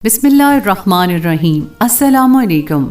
بسم اللہ الرحمن الرحیم۔ السلام علیکم۔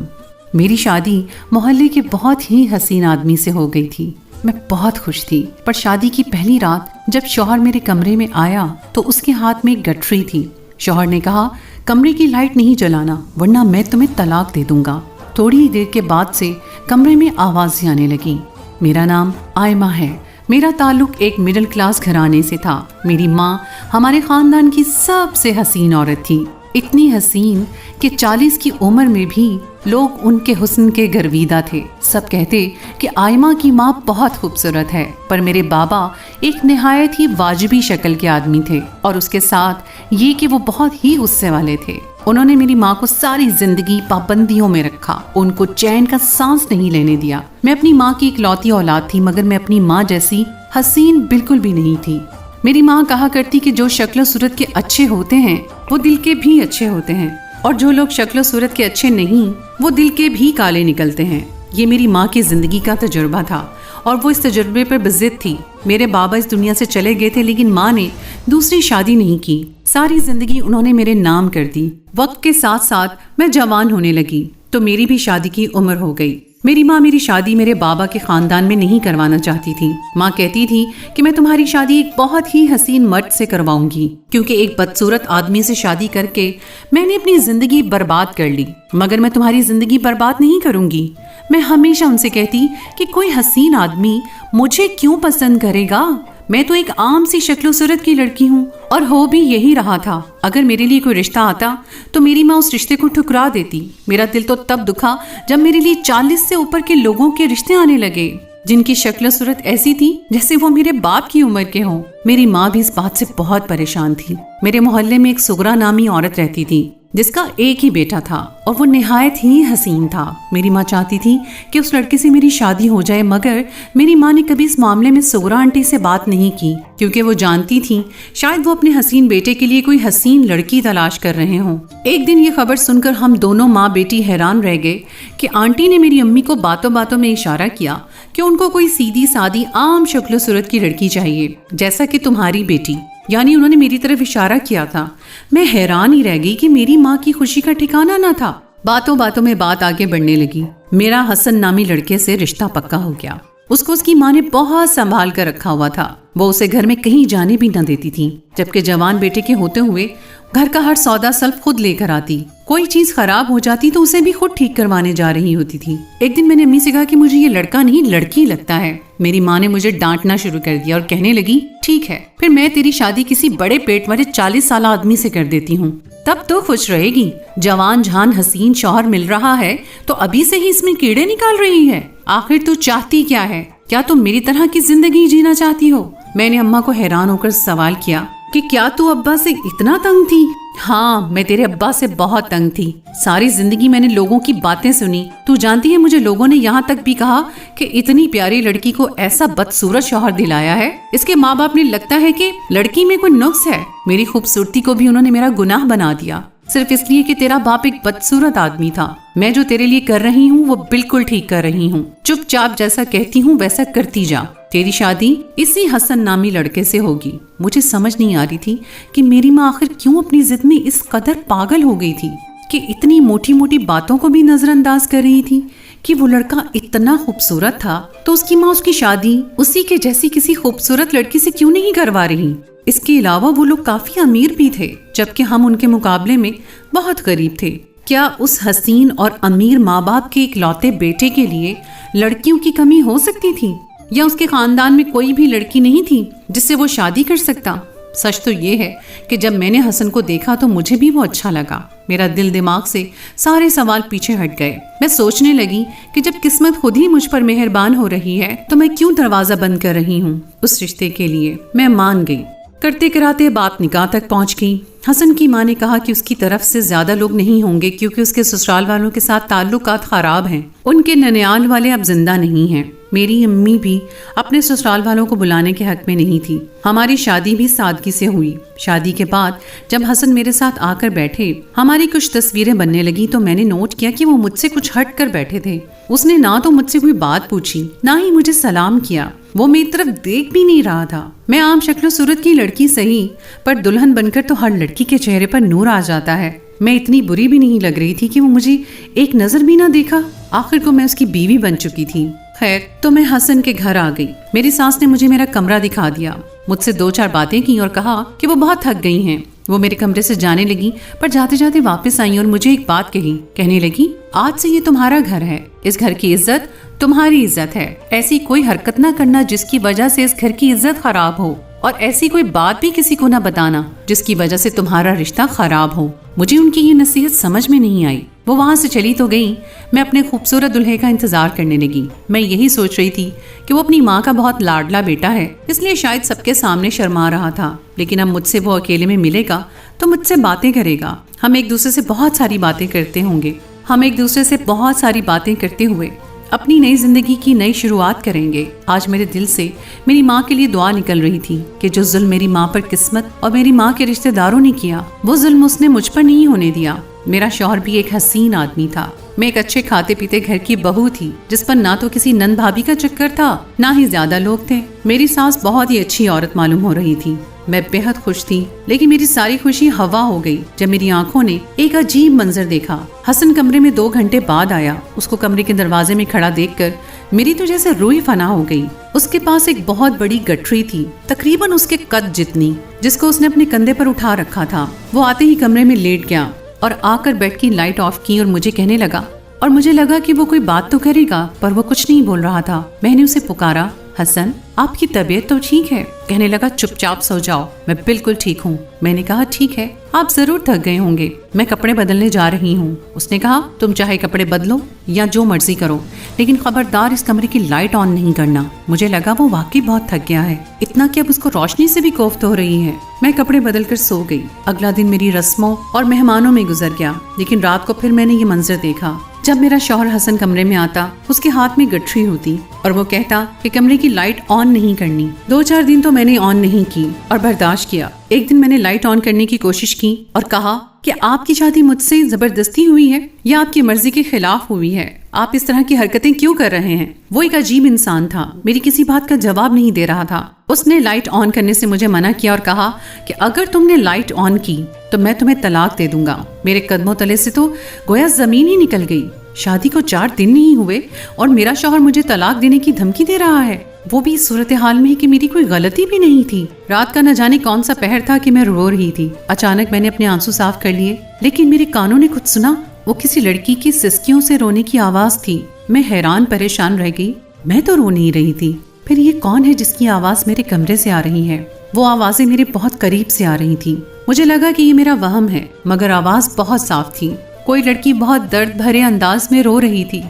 میری شادی محلے کے بہت ہی حسین آدمی سے ہو گئی تھی۔ میں بہت خوش تھی، پر شادی کی پہلی رات جب شوہر میرے کمرے میں آیا تو اس کے ہاتھ میں ایک گٹری تھی۔ شوہر نے کہا کمرے کی لائٹ نہیں جلانا ورنہ میں تمہیں طلاق دے دوں گا۔ تھوڑی دیر کے بعد سے کمرے میں آوازیں آنے لگیں۔ میرا نام آئمہ ہے۔ میرا تعلق ایک مڈل کلاس گھرانے سے تھا۔ میری ماں ہمارے خاندان کی سب سے حسین عورت تھی، اتنی حسین کہ 40 کی عمر میں بھی لوگ ان کے حسن کے گرویدہ تھے۔ سب کہتے کہ آئمہ کی ماں بہت خوبصورت ہے، پر میرے بابا ایک نہایت ہی واجبی شکل کے آدمی تھے، اور اس کے ساتھ یہ کہ وہ بہت ہی غصے والے تھے۔ انہوں نے میری ماں کو ساری زندگی پابندیوں میں رکھا، ان کو چین کا سانس نہیں لینے دیا۔ میں اپنی ماں کی اکلوتی اولاد تھی، مگر میں اپنی ماں جیسی حسین بالکل بھی نہیں تھی۔ میری ماں کہا کرتی کہ جو شکل و صورت کے اچھے ہوتے ہیں وہ دل کے بھی اچھے ہوتے ہیں، اور جو لوگ شکل و صورت کے اچھے نہیں وہ دل کے بھی کالے نکلتے ہیں۔ یہ میری ماں کی زندگی کا تجربہ تھا، اور وہ اس تجربے پر بضد تھی۔ میرے بابا اس دنیا سے چلے گئے تھے، لیکن ماں نے دوسری شادی نہیں کی۔ ساری زندگی انہوں نے میرے نام کر دی۔ وقت کے ساتھ ساتھ میں جوان ہونے لگی تو میری بھی شادی کی عمر ہو گئی۔ میری ماں میری شادی میرے بابا کے خاندان میں نہیں کروانا چاہتی تھی۔ ماں کہتی تھی کہ میں تمہاری شادی ایک بہت ہی حسین مرد سے کرواؤں گی، کیونکہ ایک بدصورت آدمی سے شادی کر کے میں نے اپنی زندگی برباد کر لی، مگر میں تمہاری زندگی برباد نہیں کروں گی۔ میں ہمیشہ ان سے کہتی کہ کوئی حسین آدمی مجھے کیوں پسند کرے گا، میں تو ایک عام سی شکل و صورت کی لڑکی ہوں، اور ہو بھی یہی رہا تھا۔ اگر میرے لیے کوئی رشتہ آتا تو میری ماں اس رشتے کو ٹھکرا دیتی۔ میرا دل تو تب دکھا جب میرے لیے 40 سے اوپر کے لوگوں کے رشتے آنے لگے، جن کی شکل و صورت ایسی تھی جیسے وہ میرے باپ کی عمر کے ہوں۔ میری ماں بھی اس بات سے بہت پریشان تھی۔ میرے محلے میں ایک سغرا نامی عورت رہتی تھی جس کا ایک ہی بیٹا تھا، اور وہ نہایت ہی حسین تھا۔ میری ماں چاہتی تھی کہ اس لڑکے سے میری شادی ہو جائے، مگر میری ماں نے کبھی اس معاملے میں سغرا آنٹی سے بات نہیں کی، کیونکہ وہ جانتی تھی شاید وہ اپنے حسین بیٹے کے لیے کوئی حسین لڑکی تلاش کر رہے ہوں۔ ایک دن یہ خبر سن کر ہم دونوں ماں بیٹی حیران رہ گئے کہ آنٹی نے میری امی کو باتوں باتوں میں اشارہ کیا کہ ان کو کوئی سیدھی سادی عام شکل و صورت کی لڑکی چاہیے، جیسا کہ تمہاری بیٹی، یعنی انہوں نے میری طرف اشارہ کیا تھا۔ میں حیران ہی رہ گئی کہ میری ماں کی خوشی کا ٹھکانہ نہ تھا۔ باتوں باتوں میں بات آگے بڑھنے لگی۔ میرا حسن نامی لڑکے سے رشتہ پکا ہو گیا۔ اس کو اس کی ماں نے بہت سنبھال کر رکھا ہوا تھا۔ وہ اسے گھر میں کہیں جانے بھی نہ دیتی تھی، جبکہ جوان بیٹے کے ہوتے ہوئے گھر کا ہر سودا سلف خود لے کر آتی۔ کوئی چیز خراب ہو جاتی تو اسے بھی خود ٹھیک کروانے جا رہی ہوتی تھی۔ ایک دن میں نے امی سے کہا کہ مجھے یہ لڑکا نہیں لڑکی لگتا ہے۔ میری ماں نے مجھے ڈانٹنا شروع کر دیا اور کہنے لگی ٹھیک ہے، پھر میں تیری شادی کسی بڑے پیٹ والے 40 سالہ آدمی سے کر دیتی ہوں، تب تو خوش رہے گی۔ جوان جہان حسین شوہر مل رہا ہے تو ابھی سے ہی اس میں کیڑے نکال رہی ہے۔ آخر تو چاہتی کیا ہے؟ کیا تم میری طرح کی زندگی جینا چاہتی ہو؟ میں نے اماں کو حیران ہو کر سوال کیا کہ کیا تو ابا سے اتنا تنگ تھی؟ ہاں، میں تیرے ابا سے بہت تنگ تھی۔ ساری زندگی میں نے لوگوں کی باتیں سنی۔ تو جانتی ہے مجھے لوگوں نے یہاں تک بھی کہا کہ اتنی پیاری لڑکی کو ایسا بدصورت شوہر دلایا ہے، اس کے ماں باپ نے لگتا ہے کہ لڑکی میں کوئی نقص ہے۔ میری خوبصورتی کو بھی انہوں نے میرا گناہ بنا دیا، صرف اس لیے کہ تیرا باپ ایک بدصورت آدمی تھا۔ میں جو تیرے لیے کر رہی ہوں وہ بالکل ٹھیک کر رہی ہوں۔ چپ چاپ جیسا کہتی ہوں ویسا کرتی جا۔ تیری شادی اسی حسن نامی لڑکے سے ہوگی۔ مجھے سمجھ نہیں آ رہی تھی کہ میری ماں آخر کیوں اپنی ضد میں اس قدر پاگل ہو گئی تھی کہ اتنی موٹی موٹی باتوں کو بھی نظر انداز کر رہی تھی کہ وہ لڑکا اتنا خوبصورت تھا تو اس کی ماں اس کی شادی اسی کے جیسی کسی خوبصورت لڑکی سے کیوں نہیں کروا رہی۔ اس کے علاوہ وہ لوگ کافی امیر بھی تھے، جبکہ ہم ان کے مقابلے میں بہت غریب تھے۔ کیا اس حسین اور امیر ماں باپ کے اکلوتے بیٹے کے لیے لڑکیوں کی کمی ہو سکتی تھی، یا اس کے خاندان میں کوئی بھی لڑکی نہیں تھی جس سے وہ شادی کر سکتا؟ سچ تو یہ ہے کہ جب میں نے حسن کو دیکھا تو مجھے بھی وہ اچھا لگا۔ میرا دل دماغ سے سارے سوال پیچھے ہٹ گئے۔ میں سوچنے لگی کہ جب قسمت خود ہی مجھ پر مہربان ہو رہی ہے تو میں کیوں دروازہ بند کر رہی ہوں اس رشتے کے لیے۔ میں مان گئی۔ کرتے کراتے بات نکاح تک پہنچ گئی۔ حسن کی ماں نے کہا کہ اس کی طرف سے زیادہ لوگ نہیں ہوں گے، کیونکہ اس کے سسرال والوں کے ساتھ تعلقات خراب ہیں۔ ان کے ننیال والے اب زندہ نہیں ہیں۔ میری امی بھی اپنے سسرال والوں کو بلانے کے حق میں نہیں تھی۔ ہماری شادی بھی سادگی سے ہوئی۔ شادی کے بعد جب حسن میرے ساتھ آ کر بیٹھے، ہماری کچھ تصویریں بننے لگی تو میں نے نوٹ کیا کہ وہ مجھ سے کچھ ہٹ کر بیٹھے تھے۔ اس نے نہ تو مجھ سے کوئی بات پوچھی، نہ ہی مجھے سلام کیا۔ वो मेरी तरफ देख भी नहीं रहा था। मैं आम शक्ल सूरत की लड़की सही, पर दुल्हन बनकर तो हर लड़की के चेहरे पर नूर आ जाता है। मैं इतनी बुरी भी नहीं लग रही थी कि वो मुझे एक नजर भी ना देखा। आखिर को मैं उसकी बीवी बन चुकी थी। खैर, तो मैं हसन के घर आ गई। मेरी सास ने मुझे मेरा कमरा दिखा दिया, मुझसे 2-4 बातें की और कहा कि वो बहुत थक गई हैं। वो मेरे कमरे से जाने लगी, पर जाते जाते वापस आई और मुझे एक बात कही। कहने लगी, आज से ये तुम्हारा घर है, इस घर की इज्जत तुम्हारी इज्जत है। ऐसी कोई हरकत ना करना जिसकी वजह से इस घर की इज्जत खराब हो, और ऐसी कोई बात भी किसी को ना बताना जिसकी वजह से तुम्हारा रिश्ता खराब हो। मुझे उनकी ये नसीहत समझ में नहीं आई। वो वहां से चली तो गई। मैं अपने खूबसूरत दुल्हे का इंतजार करने लगी। मैं यही सोच रही थी कि वो अपनी माँ का बहुत लाडला बेटा है, इसलिए शायद सबके सामने शर्मा रहा था। लेकिन अब मुझसे वो अकेले में मिलेगा तो मुझसे बातें करेगा। हम एक दूसरे से बहुत सारी बातें करते होंगे। हम एक दूसरे से बहुत सारी बातें करते हुए अपनी नई जिंदगी की नई शुरुआत करेंगे। आज मेरे दिल से मेरी माँ के लिए दुआ निकल रही थी कि जो जुल्म मेरी माँ पर किस्मत और मेरी माँ के रिश्तेदारों ने किया, वो जुल्म उसने मुझ पर नहीं होने दिया। मेरा शौहर भी एक हसीन आदमी था। मैं एक अच्छे खाते पीते घर की बहू थी, जिस पर ना तो किसी नंद भाभी का चक्कर था, ना ही ज्यादा लोग थे। मेरी सास बहुत ही अच्छी औरत मालूम हो रही थी। मैं बेहद खुश थी, लेकिन मेरी सारी खुशी हवा हो गई जब मेरी आंखों ने एक अजीब मंजर देखा। हसन कमरे में 2 घंटे बाद आया। उसको कमरे के दरवाजे में खड़ा देखकर मेरी तो जैसे रूह फना हो गई। उसके पास एक बहुत बड़ी गठरी थी, तकरीबन उसके कद जितनी, जिसको उसने अपने कंधे पर उठा रखा था। वो आते ही कमरे में लेट गया और आकर बेड की लाइट ऑफ की और मुझे कहने लगा, और मुझे लगा कि वो कोई बात तो करेगा, पर वो कुछ नहीं बोल रहा था। मैंने उसे पुकारा, हसन, आपकी तबीयत तो ठीक है? कहने लगा, चुपचाप सो जाओ, मैं बिल्कुल ठीक हूँ। मैंने कहा, ठीक है, आप जरूर थक गए होंगे, मैं कपड़े बदलने जा रही हूँ। उसने कहा, तुम चाहे कपड़े बदलो या जो मर्जी करो, लेकिन खबरदार इस कमरे की लाइट ऑन नहीं करना। मुझे लगा वो वाकई बहुत थक गया है, इतना कि अब उसको रोशनी से भी कोफ्त हो रही है। मैं कपड़े बदल कर सो गई। अगला दिन मेरी रस्मों और मेहमानों में गुजर गया, लेकिन रात को फिर मैंने ये मंजर देखा। जब मेरा शौहर हसन कमरे में आता, उसके हाथ में गठरी होती और वो कहता कि कमरे की लाइट ऑन नहीं करनी। 2-4 दिन तो मैंने ऑन नहीं की और बर्दाश्त किया। एक दिन मैंने लाइट ऑन करने की कोशिश की और कहा कि आपकी शादी मुझसे जबरदस्ती हुई है या आपकी मर्जी के खिलाफ हुई है? आप इस तरह की हरकतें क्यों कर रहे हैं? वो एक अजीब इंसान था, मेरी किसी बात का जवाब नहीं दे रहा था। उसने लाइट ऑन करने से मुझे मना किया और कहा कि अगर तुमने लाइट ऑन की तो मैं तुम्हें तलाक दे दूंगा। मेरे कदमों तले से तो गोया जमीन ही निकल गई। शादी को 4 दिन नहीं हुए और मेरा शौहर मुझे तलाक देने की धमकी दे रहा है, वो भी इस सूरत हाल में कि मेरी कोई गलती भी नहीं थी। रात का न जाने कौन सा पहर था कि मैं रो रही थी। अचानक मैंने अपने आंसू साफ कर लिए, लेकिन मेरे कानों ने कुछ सुना। वो किसी लड़की की सिसकियों से रोने की आवाज थी। मैं हैरान परेशान रह गई। मैं तो रो नहीं रही थी, फिर ये कौन है जिसकी आवाज मेरे कमरे से आ रही है? वो आवाजें मेरे बहुत करीब से आ रही थी। मुझे लगा कि ये मेरा वहम है, मगर आवाज बहुत साफ थी। कोई लड़की बहुत दर्द भरे अंदाज में रो रही थी।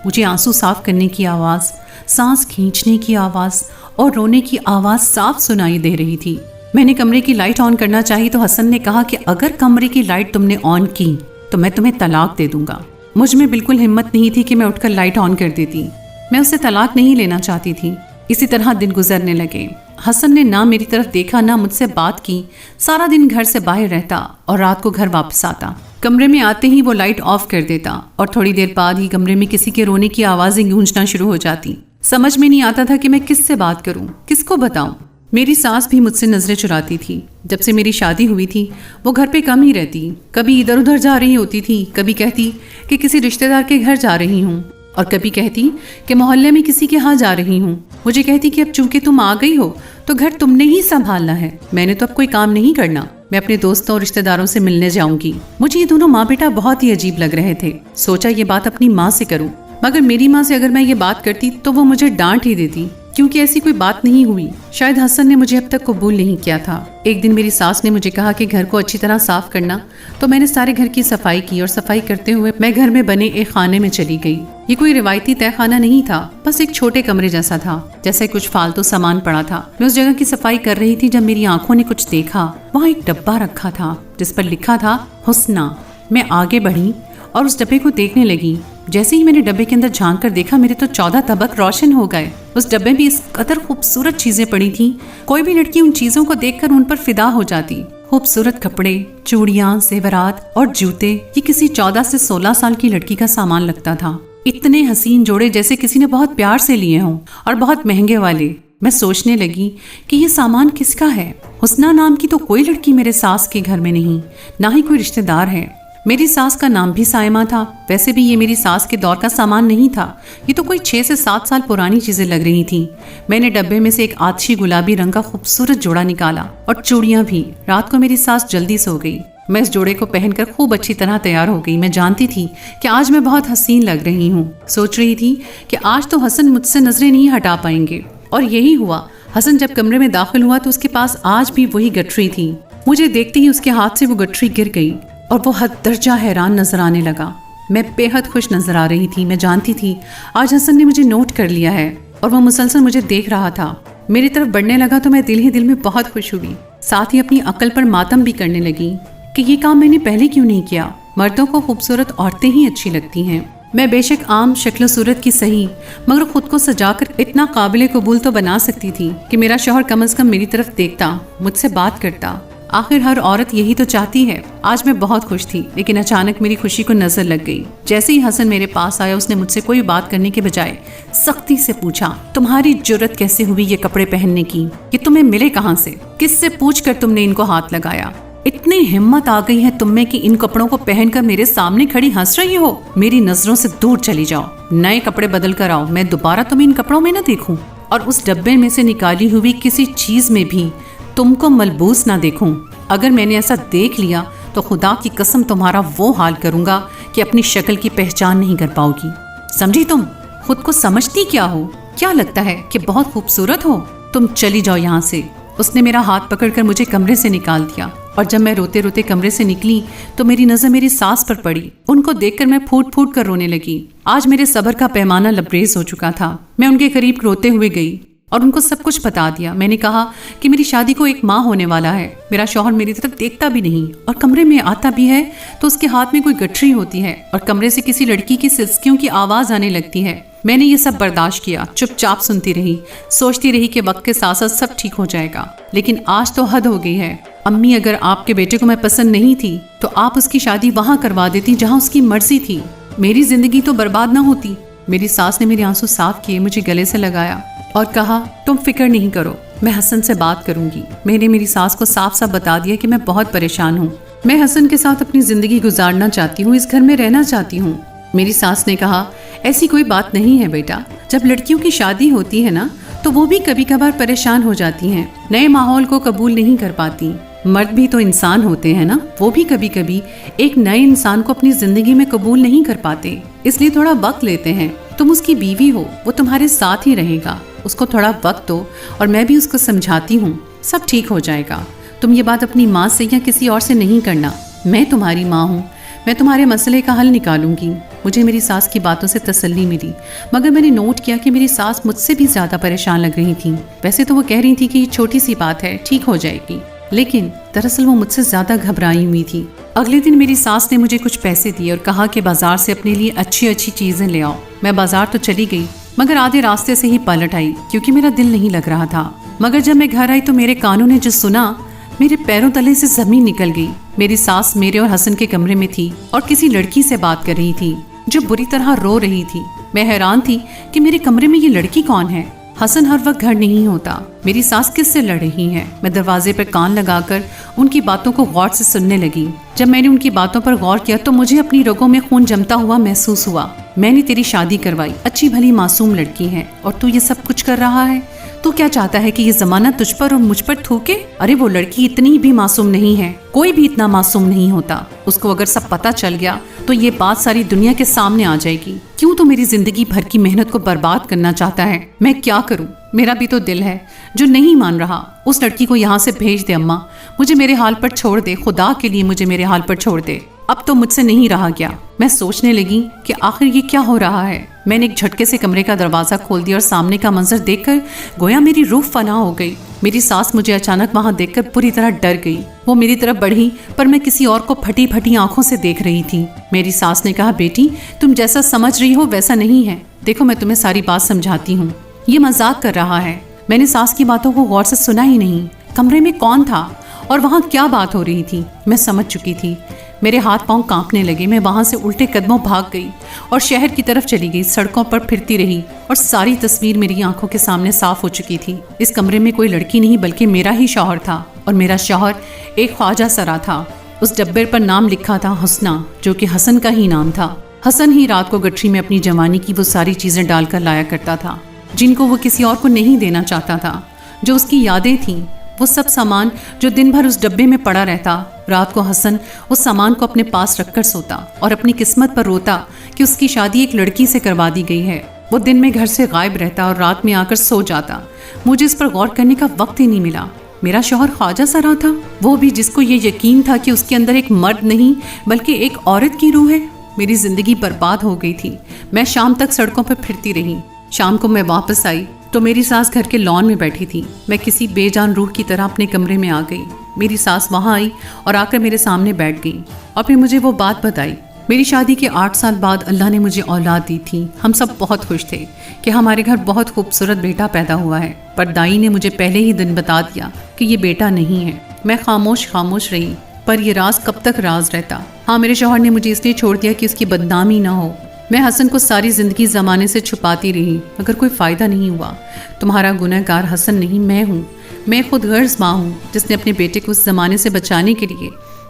मुझे आंसू साफ करने की आवाज, सांस खींचने की आवाज और रोने की आवाज साफ सुनाई दे रही थी। मैंने कमरे की लाइट ऑन करना चाही तो हसन ने कहा कि अगर कमरे की लाइट तुमने ऑन की तो मैं तुम्हें तलाक दे दूंगा। मुझ में बिल्कुल हिम्मत नहीं थी कि मैं उठकर लाइट ऑन कर देती। मैं उससे तलाक नहीं लेना चाहती थी। इसी तरह दिन गुजरने लगे। हसन ने ना मेरी तरफ देखा, ना मुझसे बात की। सारा दिन घर से बाहर रहता और रात को घर वापस आता। कमरे में आते ही वो लाइट ऑफ कर देता और थोड़ी देर बाद ही कमरे में किसी के रोने की आवाजें गूंजना शुरू हो जाती। समझ में नहीं आता था कि मैं किससे बात करूं, किसको बताऊं। मेरी सास भी मुझसे नजरें चुराती थी। जब से मेरी शादी हुई थी वो घर पे कम ही रहती। कभी इधर उधर जा रही होती थी, कभी कहती कि किसी रिश्तेदार के घर जा रही हूँ और कभी कहती कि मोहल्ले में किसी के यहाँ जा रही हूँ। मुझे कहती कि अब चूंकि तुम आ गई हो तो घर तुमने ही संभालना है, मैंने तो अब कोई काम नहीं करना, मैं अपने दोस्तों और रिश्तेदारों से मिलने जाऊंगी। मुझे ये दोनों माँ बेटा बहुत ही अजीब लग रहे थे। सोचा ये बात अपनी माँ से करूं, मगर मेरी माँ से अगर मैं ये बात करती तो वो मुझे डांट ही देती, क्योंकि ऐसी कोई बात नहीं हुई। शायद हसन ने मुझे अब तक कबूल नहीं किया था। एक दिन मेरी सास ने मुझे कहा कि घर को अच्छी तरह साफ करना, तो मैंने सारे घर की सफाई की और सफाई करते हुए मैं घर में बने एक खाने में चली गई। ये कोई रिवायती तय खाना नहीं था, बस एक छोटे कमरे जैसा था, जैसे कुछ फालतू सामान पड़ा था। मैं उस जगह की सफाई कर रही थी जब मेरी आंखों ने कुछ देखा। वहाँ एक डब्बा रखा था जिस पर लिखा था हुस्ना। मैं आगे बढ़ी और उस डब्बे को देखने लगी। जैसे ही मैंने डब्बे के अंदर झांक कर देखा, मेरे तो 14 तबक रोशन हो गए। उस डब्बे में इस कदर खूबसूरत चीजें पड़ी थी, कोई भी लड़की उन चीजों को देखकर उन पर फिदा हो जाती। खूबसूरत कपड़े, चूड़ियां, जेवरात और जूते। ये किसी 14 से 16 साल की लड़की का सामान लगता था। इतने हसीन जोड़े जैसे किसी ने बहुत प्यार से लिए हों और बहुत महंगे वाले। मैं सोचने लगी कि ये सामान किसका है। हुस्ना नाम की तो कोई लड़की मेरे सास के घर में नहीं, ना ही कोई रिश्तेदार है। मेरी सास का नाम भी साइमा था। वैसे भी ये मेरी सास के दौर का सामान नहीं था, ये तो कोई 6 से 7 साल पुरानी चीजें लग रही थीं। मैंने डब्बे में से एक आछी गुलाबी रंग का खूबसूरत जोड़ा निकाला और चूड़ियां भी। रात को मेरी सास जल्दी सो गई। मैं इस जोड़े को पहनकर खूब अच्छी तरह तैयार हो गई। मैं जानती थी कि आज मैं बहुत हसीन लग रही हूँ। सोच रही थी कि आज तो हसन मुझसे नजरें नहीं हटा पाएंगे, और यही हुआ। हसन जब कमरे में दाखिल हुआ तो उसके पास आज भी वही गठरी थी। मुझे देखते ही उसके हाथ से वो गठरी गिर गई और वो हद दर्जा हैरान नजर आने लगा। मैं बेहद खुश नजर आ रही थी। मैं जानती थी आज हसन ने मुझे नोट कर लिया है और वो मुसलसल मुझे देख रहा था। मेरी तरफ बढ़ने लगा तो मैं दिल ही दिल में बहुत खुश हुई। साथ ही अपनी अक्ल पर मातम भी करने लगी कि ये काम मैंने पहले क्यों नहीं किया। मर्दों को खूबसूरत औरतें ही अच्छी लगती हैं। मैं बेशक आम शक्ल सूरत की सही, मगर खुद को सजाकर इतना काबिल कबूल तो बना सकती थी कि मेरा शौहर कम से कम मेरी तरफ देखता, मुझसे बात करता। आखिर हर औरत यही तो चाहती है। आज मैं बहुत खुश थी, लेकिन अचानक मेरी खुशी को नजर लग गई। जैसे ही हसन मेरे पास आया, उसने मुझसे कोई बात करने के बजाय सख्ती से पूछा, तुम्हारी जुर्रत कैसे हुई ये कपड़े पहनने की? ये तुम्हें मिले कहाँ से? किससे पूछ कर तुमने इनको हाथ लगाया? इतनी हिम्मत आ गई है तुम में कि इन कपड़ों को पहनकर मेरे सामने खड़ी हंस रही हो? मेरी नजरों से दूर चली जाओ, नए कपड़े बदल कर आओ, मैं दोबारा तुम्हें इन कपड़ों में न देखूं, और उस डब्बे में से निकाली हुई किसी चीज में भी तुमको मलबूस ना देखूं। अगर मैंने ऐसा देख लिया तो खुदा की कसम तुम्हारा वो हाल करूंगा कि अपनी शक्ल की पहचान नहीं कर पाओगी। समझी तुम? खुद को समझती क्या हो? क्या लगता है कि बहुत खूबसूरत हो? तुम चली जाओ यहाँ से। उसने मेरा हाथ पकड़कर मुझे कमरे से निकाल दिया, और जब मैं रोते रोते कमरे से निकली तो मेरी नजर मेरी सास पर पड़ी। उनको देखकर मैं फूट फूट कर रोने लगी। आज मेरे सब्र का पैमाना लबरेज हो चुका था। मैं उनके करीब रोते हुए गई और उनको सब कुछ बता दिया। मैंने कहा कि मेरी शादी को 1 माह होने वाला है। मेरा शौहर मेरी तरफ देखता भी नहीं, और कमरे में आता भी है तो उसके हाथ में कोई गठरी होती है और कमरे से किसी लड़की की सिसकियों की आवाज आने लगती है। मैंने ये सब बर्दाश्त किया, चुपचाप सुनती रही, सोचती रही कि वक्त के साथ साथ सब ठीक हो जाएगा। लेकिन आज तो हद हो गई है। अम्मी, अगर आपके बेटे को मैं पसंद नहीं थी तो आप उसकी शादी वहां करवा देती जहां उसकी मर्जी थी। मेरी जिंदगी तो बर्बाद ना होती। मेरी सास ने मेरे आंसू साफ किए, मुझे गले से लगाया और कहा, तुम फिक्र नहीं करो, मैं हसन से बात करूंगी। मैंने मेरी सास को साफ साफ बता दिया कि मैं बहुत परेशान हूँ। मैं हसन के साथ अपनी जिंदगी गुजारना चाहती हूँ, इस घर में रहना चाहती हूँ। मेरी सास ने कहा, ऐसी कोई बात नहीं है बेटा। जब लड़कियों की शादी होती है ना तो वो भी कभी कभार परेशान हो जाती हैं, नए माहौल को कबूल नहीं कर पाती। मर्द भी तो इंसान होते हैं ना, वो भी कभी कभी एक नए इंसान को अपनी जिंदगी में कबूल नहीं कर पाते, इसलिए थोड़ा वक्त लेते हैं। तुम उसकी बीवी हो, वो तुम्हारे साथ ही रहेगा, उसको थोड़ा वक्त दो, और मैं भी उसको समझाती हूँ, सब ठीक हो जाएगा। तुम ये बात अपनी माँ से या किसी और से नहीं करना। मैं तुम्हारी माँ हूँ, मैं तुम्हारे मसले का हल निकालूंगी। मुझे मेरी सास की बातों से तसल्ली मिली, मगर मैंने नोट किया कि मेरी सास मुझसे भी ज्यादा परेशान लग रही थी। वैसे तो वो कह रही थी कि ये छोटी सी बात है, ठीक हो जाएगी, लेकिन दरअसल वो मुझसे ज्यादा घबराई हुई थी। अगले दिन मेरी सास ने मुझे कुछ पैसे दिए और कहा कि बाजार से अपने लिए अच्छी अच्छी चीजें ले आओ। मैं बाजार तो चली गई, मगर आधे रास्ते से ही पलट आई क्योंकि मेरा दिल नहीं लग रहा था। मगर जब मैं घर आई तो मेरे कानों ने जो सुना, मेरे पैरों तले से जमीन निकल गई। मेरी सास मेरे और हसन के कमरे में थी और किसी लड़की से बात कर रही थी जो बुरी तरह रो रही थी। मैं हैरान थी कि मेरे कमरे में ये लड़की कौन है। हसन हर वक्त घर नहीं होता। मेरी सास किससे लड़ रही है? मैं दरवाजे पर कान लगाकर उनकी बातों को गौर से सुनने लगी। जब मैंने उनकी बातों पर गौर किया तो मुझे अपनी रगों में खून जमता हुआ महसूस हुआ। मैंने तेरी शादी करवाई, अच्छी भली मासूम लड़की है, और तू ये सब कुछ कर रहा है। तू क्या चाहता है कि ये जमाना तुझ पर और मुझ पर थूके? अरे वो लड़की इतनी भी मासूम नहीं है, कोई भी इतना मासूम नहीं होता। उसको अगर सब पता चल गया तो ये बात सारी दुनिया के सामने आ जाएगी। क्यों तो मेरी जिंदगी भर की मेहनत को बर्बाद करना चाहता है? मैं क्या करूं? मेरा भी तो दिल है जो नहीं मान रहा। उस लड़की को यहाँ से भेज दे अम्मा, मुझे मेरे हाल पर छोड़ दे, खुदा के लिए मुझे मेरे हाल पर छोड़ दे। अब तो मुझसे नहीं रहा गया। मैं सोचने लगी कि आखिर ये क्या हो रहा है। मैंने एक झटके से कमरे का दरवाजा खोल दिया और सामने का मंजर देखकर गोया मेरी रूह फना हो गई। मेरी सास मुझे अचानक वहां देखकर पूरी तरह डर गई। वो मेरी तरफ बढ़ी, पर मैं किसी और को फटी फटी आंखों से देख रही थी। मेरी सास ने कहा, बेटी तुम जैसा समझ रही हो वैसा नहीं है। देखो मैं तुम्हें सारी बात समझाती हूँ, ये मजाक कर रहा है। मैंने सास की बातों को गौर से सुना ही नहीं। कमरे में कौन था और वहाँ क्या बात हो रही थी मैं समझ चुकी थी। میرے ہاتھ پاؤں کانپنے لگے. میں وہاں سے الٹے قدموں بھاگ گئی اور شہر کی طرف چلی گئی. سڑکوں پر پھرتی رہی اور ساری تصویر میری آنکھوں کے سامنے صاف ہو چکی تھی. اس کمرے میں کوئی لڑکی نہیں بلکہ میرا ہی شوہر تھا، اور میرا شوہر ایک خواجہ سرا تھا. اس ڈبے پر نام لکھا تھا حسنہ، جو کہ حسن کا ہی نام تھا. حسن ہی رات کو گٹھری میں اپنی جوانی کی وہ ساری چیزیں ڈال کر لایا کرتا تھا جن کو وہ کسی اور کو نہیں دینا چاہتا تھا. جو اس کی یادیں تھیں، وہ سب سامان جو دن بھر اس ڈبے میں پڑا رہتا، رات کو حسن اس سامان کو اپنے پاس رکھ کر سوتا اور اپنی قسمت پر روتا کہ اس کی شادی ایک لڑکی سے کروا دی گئی ہے. وہ دن میں گھر سے غائب رہتا اور رات میں آ کر سو جاتا. مجھے اس پر غور کرنے کا وقت ہی نہیں ملا. میرا شوہر خواجہ سرا تھا، وہ بھی جس کو یہ یقین تھا کہ اس کے اندر ایک مرد نہیں بلکہ ایک عورت کی روح ہے. میری زندگی برباد ہو گئی تھی. میں شام تک سڑکوں پر پھرتی رہی. شام کو میں واپس آئی تو میری ساس گھر کے لان میں بیٹھی تھی. میں کسی بے جان روح کی طرح اپنے کمرے میں آ گئی. میری ساس وہاں آئی اور آ کر میرے سامنے بیٹھ گئی اور پھر مجھے وہ بات بتائی. میری شادی کے 8 سال بعد اللہ نے مجھے اولاد دی تھی. ہم سب بہت خوش تھے کہ ہمارے گھر بہت خوبصورت بیٹا پیدا ہوا ہے، پر دائی نے مجھے پہلے ہی دن بتا دیا کہ یہ بیٹا نہیں ہے. میں خاموش رہی، پر یہ راز کب تک راز رہتا. ہاں، میرے شوہر نے مجھے اس لیے چھوڑ دیا کہ اس کی بدنامی نہ ہو. میں حسن کو ساری زندگی زمانے سے چھپاتی رہی، مگر کوئی فائدہ نہیں ہوا. تمہارا گناہ گار حسن نہیں، میں ہوں. میں خود غرض ماں ہوں جس نے اپنے بیٹے کو اس زمانے سے بچانے کے لیے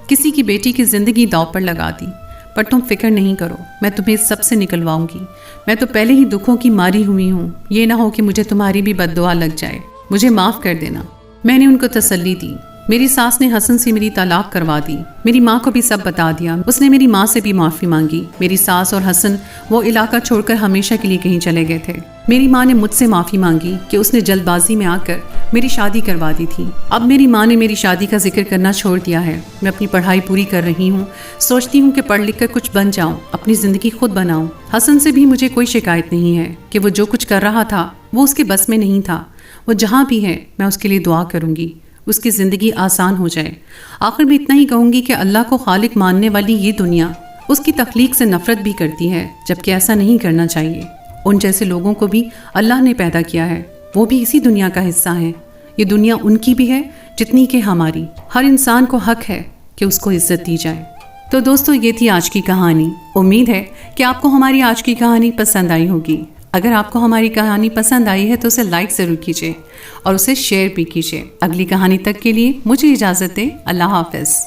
کسی کی بیٹی کی زندگی داؤ پر لگا دی. پر تم فکر نہیں کرو، میں تمہیں اس سب سے نکلواؤں گی. میں تو پہلے ہی دکھوں کی ماری ہوئی ہوں. یہ نہ ہو کہ مجھے تمہاری بھی بد دعا لگ جائے. مجھے معاف کر دینا. میں نے ان کو تسلی دی. میری ساس نے حسن سے میری طلاق کروا دی. میری ماں کو بھی سب بتا دیا. اس نے میری ماں سے بھی معافی مانگی. میری ساس اور حسن وہ علاقہ چھوڑ کر ہمیشہ کے لیے کہیں چلے گئے تھے. میری ماں نے مجھ سے معافی مانگی کہ اس نے جلد بازی میں آ کر میری شادی کروا دی تھی. اب میری ماں نے میری شادی کا ذکر کرنا چھوڑ دیا ہے. میں اپنی پڑھائی پوری کر رہی ہوں. سوچتی ہوں کہ پڑھ لکھ کر کچھ بن جاؤں، اپنی زندگی خود بناؤں. حسن سے بھی مجھے کوئی شکایت نہیں ہے کہ وہ جو کچھ کر رہا تھا وہ اس کے بس میں نہیں تھا. وہ جہاں بھی ہے میں اس کے لیے دعا کروں گی، اس کی زندگی آسان ہو جائے. آخر میں اتنا ہی کہوں گی کہ اللہ کو خالق ماننے والی یہ دنیا اس کی تخلیق سے نفرت بھی کرتی ہے، جبکہ ایسا نہیں کرنا چاہیے. ان جیسے لوگوں کو بھی اللہ نے پیدا کیا ہے، وہ بھی اسی دنیا کا حصہ ہیں. یہ دنیا ان کی بھی ہے جتنی کہ ہماری. ہر انسان کو حق ہے کہ اس کو عزت دی جائے. تو دوستو، یہ تھی آج کی کہانی. امید ہے کہ آپ کو ہماری آج کی کہانی پسند آئی ہوگی. اگر آپ کو ہماری کہانی پسند آئی ہے تو اسے لائک ضرور کیجیے اور اسے شیئر بھی کیجیے. اگلی کہانی تک کے لیے مجھے اجازت دیں. اللہ حافظ.